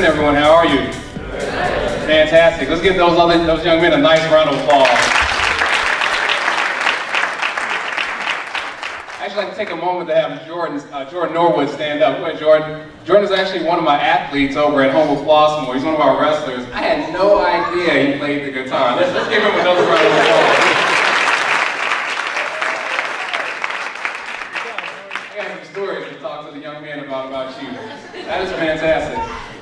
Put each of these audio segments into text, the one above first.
everyone? How are you? Fantastic. Let's give those young men a nice round of applause. I'd actually like to take a moment to have Jordan Norwood stand up. Go ahead, Jordan. Jordan is actually one of my athletes over at Home of Flossmoor. He's one of our wrestlers. I had no idea he played the guitar. Let's give him another round of applause. I got some stories to talk to the young man about you. That is fantastic.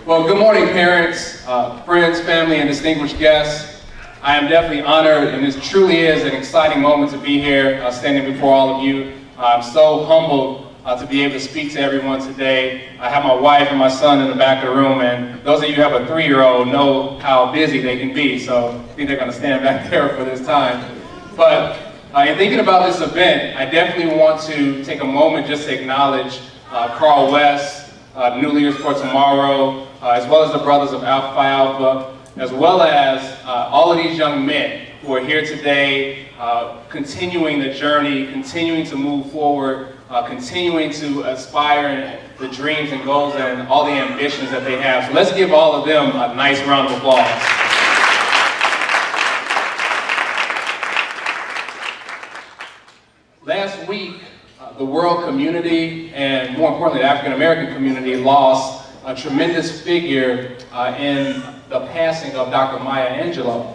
Well, good morning, parents, friends, family, and distinguished guests. I am definitely honored, and this truly is an exciting moment to be here, standing before all of you. I'm so humbled to be able to speak to everyone today. I have my wife and my son in the back of the room, and those of you who have a 3-year-old know how busy they can be, so I think they're going to stand back there for this time. But in thinking about this event, I definitely want to take a moment just to acknowledge Carl West, New Leaders for Tomorrow, as well as the brothers of Alpha Alpha, as well as all of these young men who are here today, continuing the journey, continuing to move forward, continuing to aspire and the dreams and goals and all the ambitions that they have. So let's give all of them a nice round of applause. Last week, the world community, and more importantly, the African American community, lost a tremendous figure in the passing of Dr. Maya Angelou.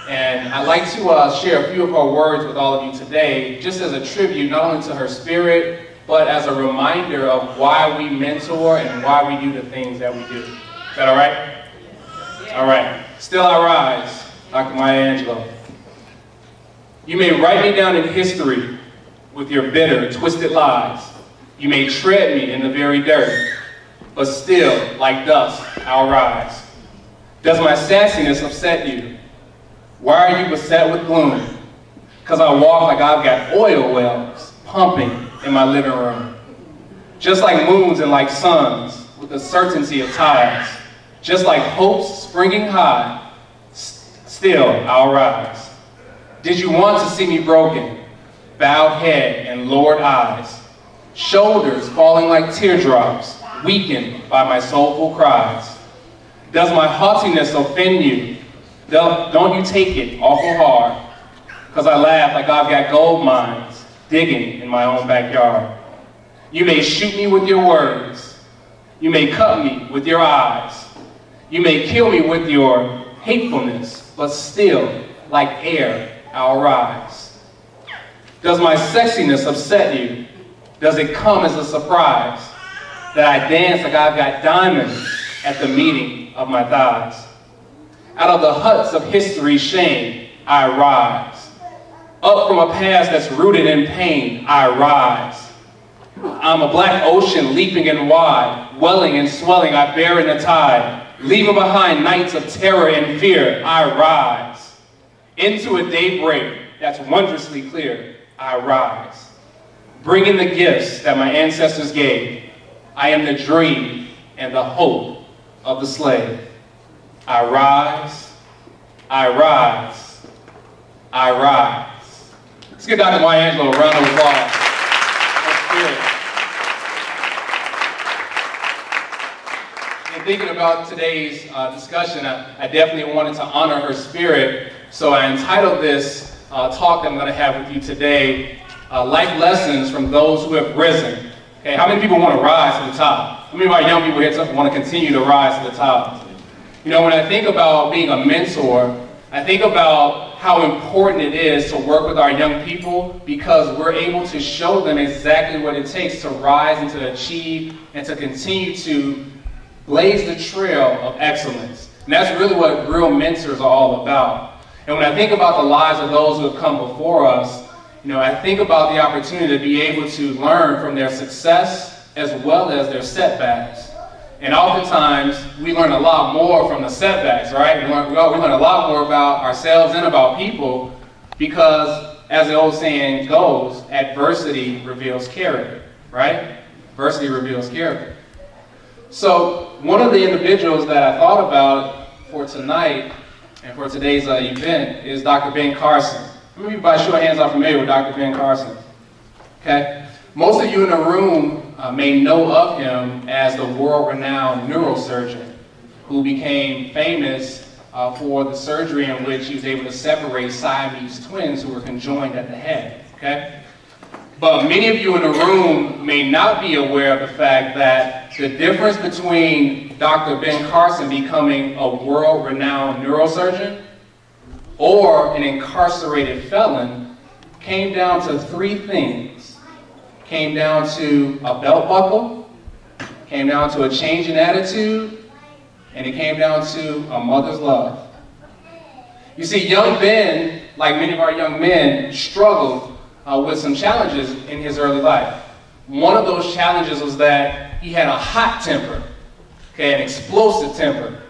And I'd like to share a few of her words with all of you today, just as a tribute not only to her spirit, but as a reminder of why we mentor and why we do the things that we do. Is that all right? Yeah. All right. Still I rise, Dr. Maya Angelou. You may write me down in history with your bitter, twisted lies. You may tread me in the very dirt, but still, like dust, I'll rise. Does my sassiness upset you? Why are you beset with gloom? Because I walk like I've got oil wells pumping in my living room. Just like moons and like suns, with the certainty of tides. Just like hopes springing high, still I'll rise. Did you want to see me broken? Bowed head and lowered eyes. Shoulders falling like teardrops, weakened by my soulful cries. Does my haughtiness offend you? Don't you take it awful hard, because I laugh like I've got gold mines digging in my own backyard. You may shoot me with your words. You may cut me with your eyes. You may kill me with your hatefulness, but still, like air, I'll rise. Does my sexiness upset you? Does it come as a surprise that I dance like I've got diamonds at the meeting of my thighs? Out of the huts of history's shame, I rise. Up from a past that's rooted in pain, I rise. I'm a black ocean leaping and wide, welling and swelling, I bear in the tide. Leaving behind nights of terror and fear, I rise. Into a daybreak that's wondrously clear, I rise. Bringing the gifts that my ancestors gave, I am the dream and the hope of the slave. I rise, I rise, I rise. Let's give Dr. Maya Angelou a round of applause. In thinking about today's discussion, I definitely wanted to honor her spirit, so I entitled this talk that I'm going to have with you today, Life Lessons from Those Who Have Risen. Okay, how many people want to rise to the top? How many of our young people here want to continue to rise to the top? You know, when I think about being a mentor, I think about how important it is to work with our young people, because we're able to show them exactly what it takes to rise and to achieve and to continue to blaze the trail of excellence. And that's really what real mentors are all about. And when I think about the lives of those who have come before us, you know, I think about the opportunity to be able to learn from their success as well as their setbacks. And oftentimes, we learn a lot more from the setbacks, right? We learn a lot more about ourselves and about people, because, as the old saying goes, adversity reveals character, right? Adversity reveals character. So, one of the individuals that I thought about for tonight and for today's event is Dr. Ben Carson. How many of you, by show of hands, are familiar with Dr. Ben Carson? Okay? Most of you in the room may know of him as the world-renowned neurosurgeon. who became famous for the surgery in which he was able to separate Siamese twins who were conjoined at the head, okay? But many of you in the room may not be aware of the fact that the difference between Dr. Ben Carson becoming a world-renowned neurosurgeon or an incarcerated felon came down to three things. Came down to a belt buckle, came down to a change in attitude, and it came down to a mother's love. You see, young Ben, like many of our young men, struggled with some challenges in his early life. One of those challenges was that he had a hot temper, okay, an explosive temper.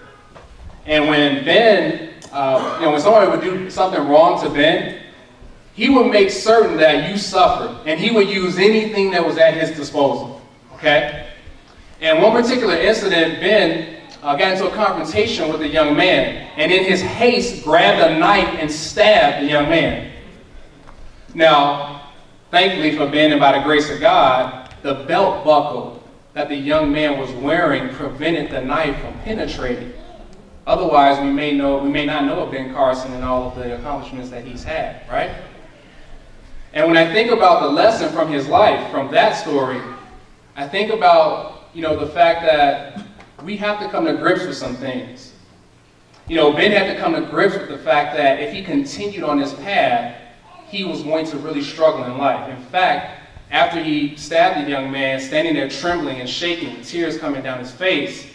And when Ben, when somebody would do something wrong to Ben, he would make certain that you suffered, and he would use anything that was at his disposal, okay? And one particular incident, Ben got into a confrontation with a young man, and in his haste, grabbed a knife and stabbed the young man. Now, thankfully for Ben and by the grace of God, the belt buckle that the young man was wearing prevented the knife from penetrating. Otherwise, we may not know of Ben Carson and all of the accomplishments that he's had, right? And when I think about the lesson from his life, from that story, I think about, the fact that we have to come to grips with some things. Ben had to come to grips with the fact that if he continued on this path, he was going to really struggle in life. In fact, after he stabbed the young man, standing there trembling and shaking, tears coming down his face,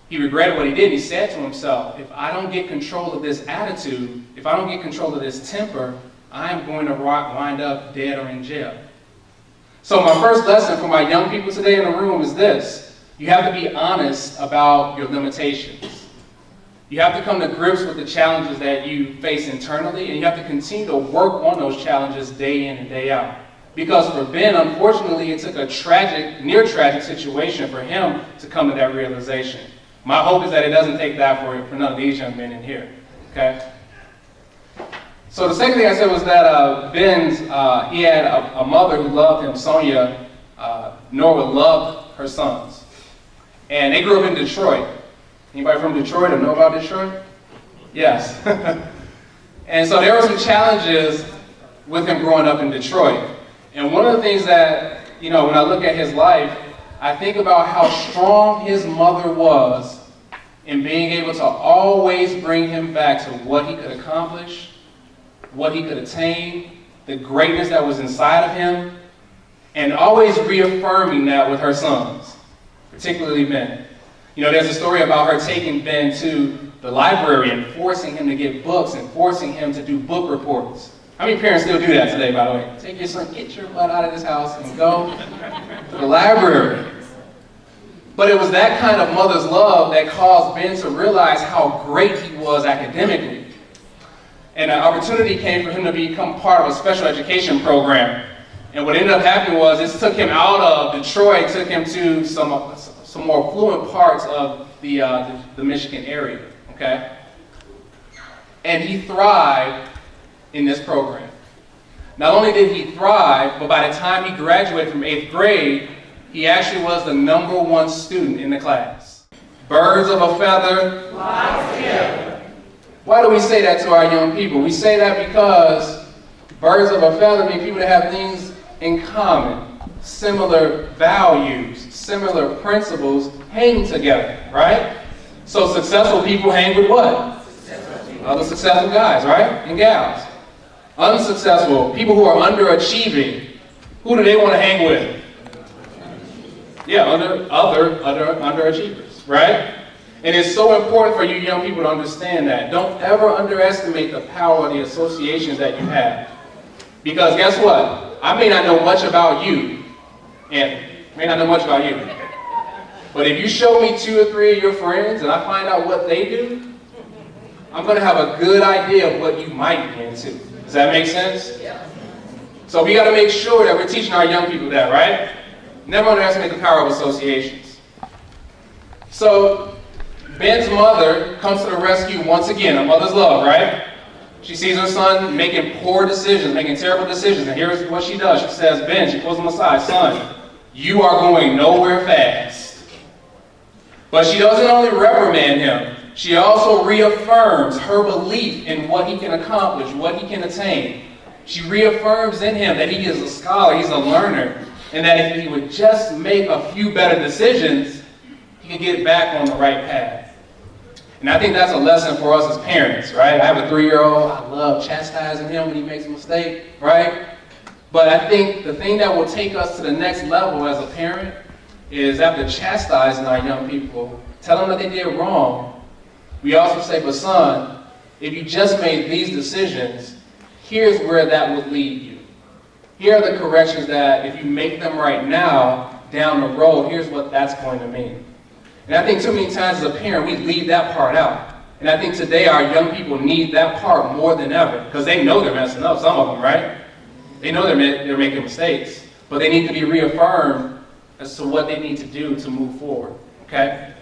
he regretted what he did. He said to himself, if I don't get control of this attitude, if I don't get control of this temper, I'm going to wind up dead or in jail. So my first lesson for my young people today in the room is this. You have to be honest about your limitations. You have to come to grips with the challenges that you face internally, and you have to continue to work on those challenges day in and day out. Because for Ben, unfortunately, it took a tragic, near tragic situation for him to come to that realization. My hope is that it doesn't take that for none of these young men in here, okay? So the second thing I said was that he had a mother who loved him. Sonia Norwood loved her sons. And they grew up in Detroit. Anybody from Detroit or know about Detroit? Yes. And so there were some challenges with him growing up in Detroit. And one of the things that, when I look at his life, I think about how strong his mother was in being able to always bring him back to what he could accomplish, what he could attain, the greatness that was inside of him, and always reaffirming that with her sons, particularly Ben. There's a story about her taking Ben to the library and forcing him to get books and forcing him to do book reports. How many parents still do that today, by the way? Take your son, get your butt out of this house and go to the library. But it was that kind of mother's love that caused Ben to realize how great he was academically. And an opportunity came for him to become part of a special education program. And what ended up happening was this took him out of Detroit, took him to some more affluent parts of the Michigan area, okay? And he thrived in this program. Not only did he thrive, but by the time he graduated from 8th grade, he actually was the #1 student in the class. Birds of a feather flock together. Why do we say that to our young people? We say that because birds of a feather mean people that have things in common, similar values, similar principles hang together, right? So successful people hang with what? Other successful guys, right? And gals. Unsuccessful, people who are underachieving, who do they want to hang with? Yeah, other underachievers, right? And it's so important for you young people to understand that. Don't ever underestimate the power of the associations that you have. Because guess what? I may not know much about you, and may not know much about you. But if you show me 2 or 3 of your friends and I find out what they do, I'm going to have a good idea of what you might be into. Does that make sense? Yeah. So we got to make sure that we're teaching our young people that, right? Never underestimate the power of associations. So Ben's mother comes to the rescue once again, a mother's love, right? She sees her son making poor decisions, making terrible decisions, and here's what she does. She says, Ben, she pulls him aside, son, you are going nowhere fast. But she doesn't only reprimand him, she also reaffirms her belief in what he can accomplish, what he can attain. She reaffirms in him that he is a scholar, he's a learner, and that if he would just make a few better decisions, he could get back on the right path. And I think that's a lesson for us as parents, right? I have a 3-year-old, I love chastising him when he makes a mistake, right? But I think the thing that will take us to the next level as a parent is after chastising our young people, tell them that they did wrong, we also say, but son, if you just made these decisions, here's where that would lead you. Here are the corrections that if you make them right now, down the road, here's what that's going to mean. And I think too many times as a parent, we leave that part out. And I think today our young people need that part more than ever, because they know they're messing up, some of them, right? They know they're making mistakes, but they need to be reaffirmed as to what they need to do to move forward, okay?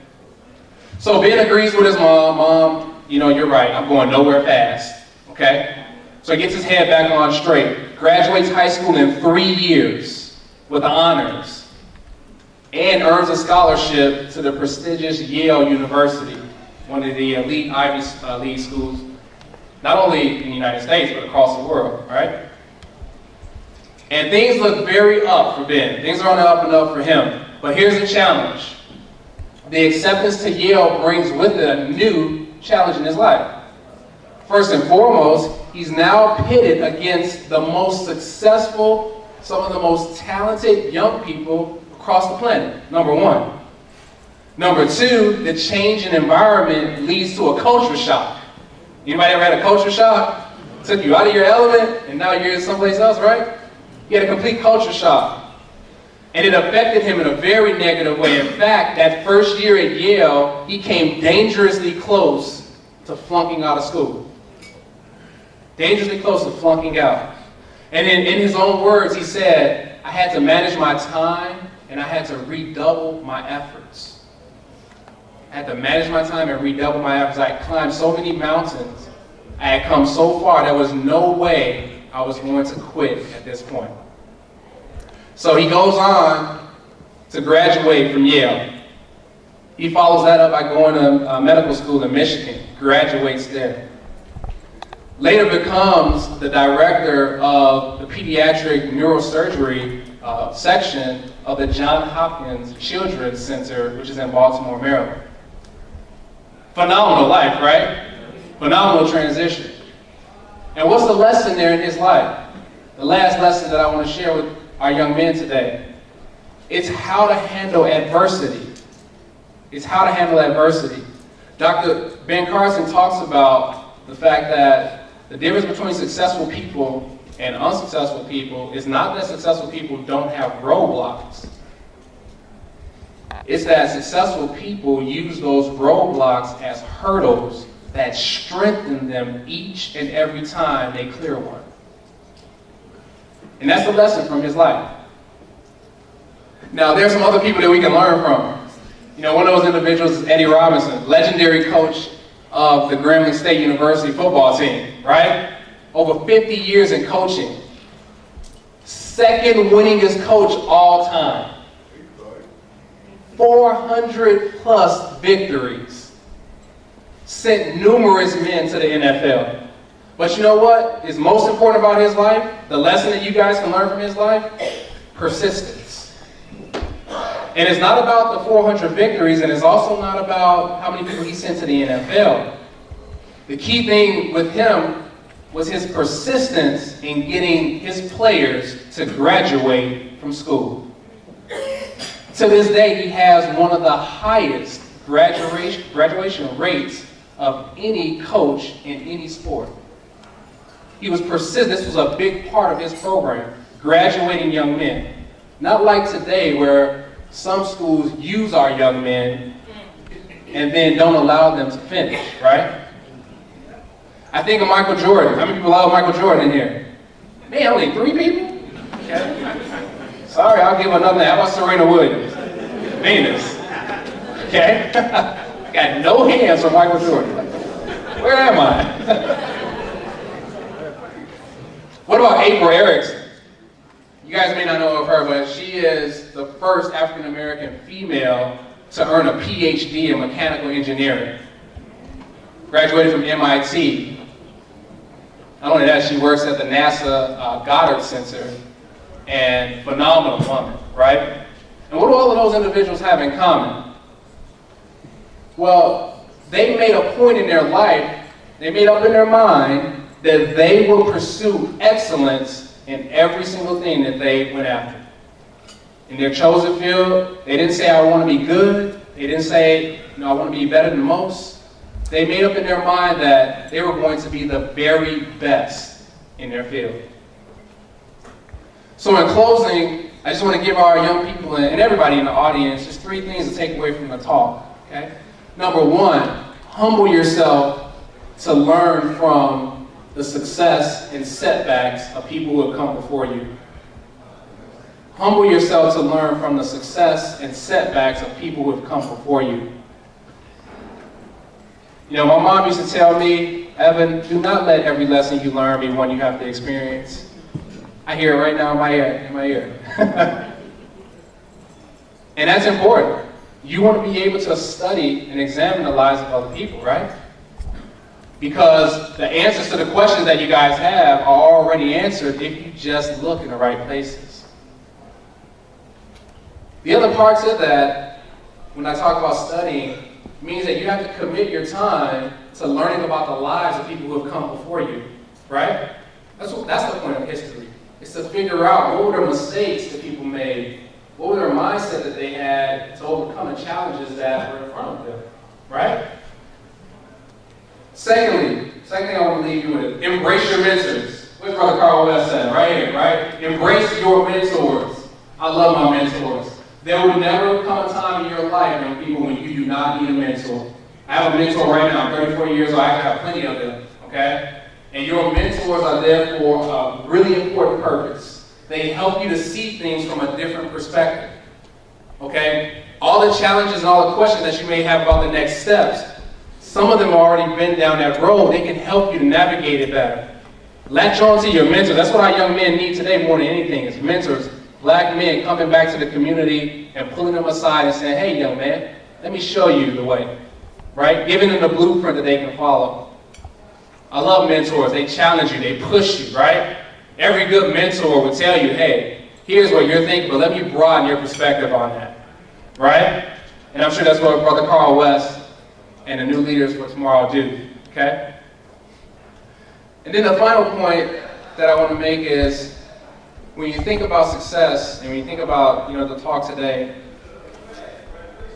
So Ben agrees with his mom. Mom, you know, you're right, I'm going nowhere fast, okay? So he gets his head back on straight, graduates high school in 3 years with honors, and earns a scholarship to the prestigious Yale University, one of the elite Ivy League schools, not only in the United States, but across the world, right? And things look very up for Ben. Things are on the up and up for him. But here's the challenge. The acceptance to Yale brings with it a new challenge in his life. First and foremost, he's now pitted against the most successful, some of the most talented young people across the planet, number one. Number two, the change in environment leads to a culture shock. Anybody ever had a culture shock? Took you out of your element, and now you're someplace else, right? He had a complete culture shock. And it affected him in a very negative way. In fact, that first year at Yale, he came dangerously close to flunking out of school. Dangerously close to flunking out. And in his own words, he said, I had to manage my time and I had to redouble my efforts. I had to manage my time and redouble my efforts. I had climbed so many mountains. I had come so far, there was no way I was going to quit at this point. So he goes on to graduate from Yale. He follows that up by going to medical school in Michigan, graduates there. Later becomes the director of the pediatric neurosurgery section of the Johns Hopkins Children's Center, which is in Baltimore, Maryland. Phenomenal life, right? Phenomenal transition. And what's the lesson there in his life? The last lesson that I want to share with our young men today. It's how to handle adversity. It's how to handle adversity. Dr. Ben Carson talks about the fact that the difference between successful people and unsuccessful people is not that successful people don't have roadblocks. It's that successful people use those roadblocks as hurdles that strengthen them each and every time they clear one. And that's the lesson from his life. Now, there's some other people that we can learn from. You know, one of those individuals is Eddie Robinson, legendary coach of the Grambling State University football team, right? Over 50 years in coaching. Second winningest coach all time. 400 plus victories. Sent numerous men to the NFL. But you know what is most important about his life? The lesson that you guys can learn from his life? Persistence. And it's not about the 400 victories, and it's also not about how many people he sent to the NFL. The key thing with him was his persistence in getting his players to graduate from school. To this day, he has one of the highest graduation rates of any coach in any sport. He was persistent. This was a big part of his program, graduating young men. Not like today where some schools use our young men and then don't allow them to finish, right? I think of Michael Jordan. How many people love Michael Jordan in here? Man, only 3 people? Okay. Sorry, I'll give another name. How about Serena Williams? Venus. Okay? Got no hands for Michael Jordan. Where am I? What about April Erickson? You guys may not know of her, but she is the first African-American female to earn a PhD in mechanical engineering. Graduated from MIT. Not only that, she works at the NASA Goddard Center, and phenomenal woman, right? And what do all of those individuals have in common? Well, they made a point in their life, they made up in their mind that they will pursue excellence in every single thing that they went after. In their chosen field, they didn't say, I want to be good. They didn't say, I want to be better than most. They made up in their mind that they were going to be the very best in their field. So in closing, I just want to give our young people and everybody in the audience just 3 things to take away from the talk. Okay? Number 1, humble yourself to learn from the success and setbacks of people who have come before you. Humble yourself to learn from the success and setbacks of people who have come before you. You know, my mom used to tell me, Evan, do not let every lesson you learn be one you have to experience. I hear it right now in my ear. And that's important. You want to be able to study and examine the lives of other people, right? Because the answers to the questions that you guys have are already answered if you just look in the right places. The other parts of that, when I talk about studying, means that you have to commit your time to learning about the lives of people who have come before you, right? That's the point of history. It's to figure out what were the mistakes that people made, what were their mindset that they had to overcome the challenges that were in front of them, right? Second thing I want to leave you with, embrace your mentors. Where's Brother Carl West at? Right here, right? Embrace your mentors. I love my mentors. There will never come a time in your life, young people, when you do not need a mentor. I have a mentor right now. I'm 34 years old. I have plenty of them, okay? And your mentors are there for a really important purpose. They help you to see things from a different perspective, okay? All the challenges and all the questions that you may have about the next steps, some of them have already been down that road. They can help you to navigate it better. Latch on to your mentors. That's what our young men need today more than anything, is mentors. Black men coming back to the community and pulling them aside and saying, hey, young man, let me show you the way, right? Giving them the blueprint that they can follow. I love mentors. They challenge you. They push you, right? Every good mentor will tell you, hey, here's what you're thinking, but let me broaden your perspective on that, right? And I'm sure that's what Brother Carl West and the new leaders for tomorrow do, okay? And then the final point that I want to make is, when you think about success and when you think about, the talk today,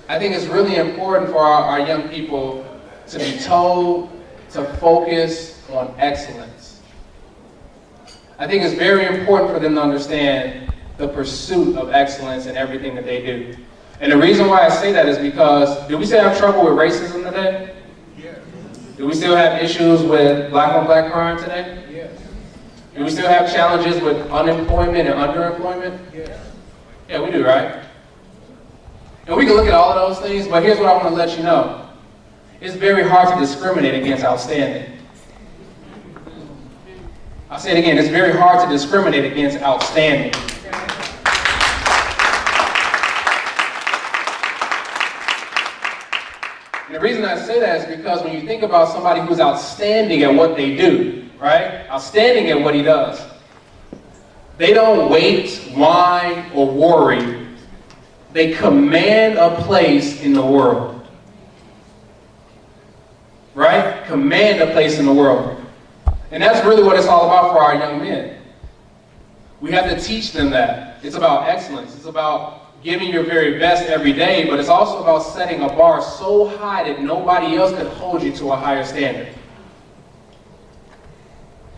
I think it's really important for our young people to be told to focus on excellence. I think it's very important for them to understand the pursuit of excellence in everything that they do. And the reason why I say that is because, do we still have trouble with racism today? Yes. Do we still have issues with black-on-black crime today? Yes. Do we still have challenges with unemployment and underemployment? Yes. Yeah, we do, right? And we can look at all of those things, but here's what I want to let you know. It's very hard to discriminate against outstanding. I'll say it again, it's very hard to discriminate against outstanding. And the reason I say that is because when you think about somebody who's outstanding at what they do, right? Outstanding at what he does. They don't wait, whine, or worry. They command a place in the world. Right? Command a place in the world. And that's really what it's all about for our young men. We have to teach them that. It's about excellence. It's about giving your very best every day, but it's also about setting a bar so high that nobody else can hold you to a higher standard.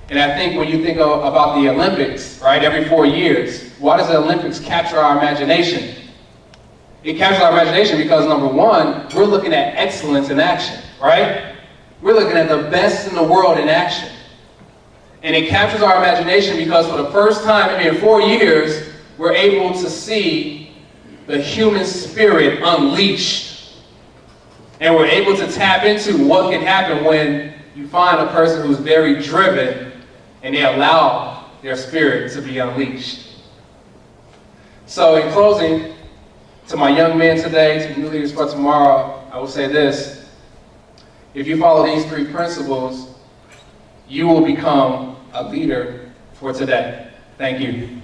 And I think when you think about the Olympics, right, every 4 years, why does the Olympics capture our imagination? It captures our imagination because, number one, we're looking at excellence in action, right? We're looking at the best in the world in action. And it captures our imagination because for the first time in 4 years, we're able to see the human spirit unleashed. And we're able to tap into what can happen when you find a person who's very driven and they allow their spirit to be unleashed. So in closing, To my young men today, to new leaders for tomorrow, I will say this. If you follow these 3 principles, you will become a leader for today. Thank you. You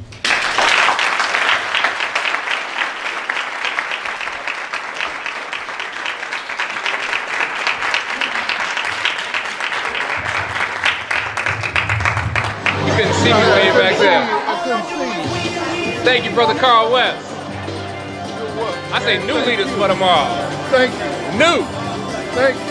couldn't see me way back there. I couldn't see you. Thank you, Brother Carl West. I say new leaders for tomorrow. Thank you. New. Thank you.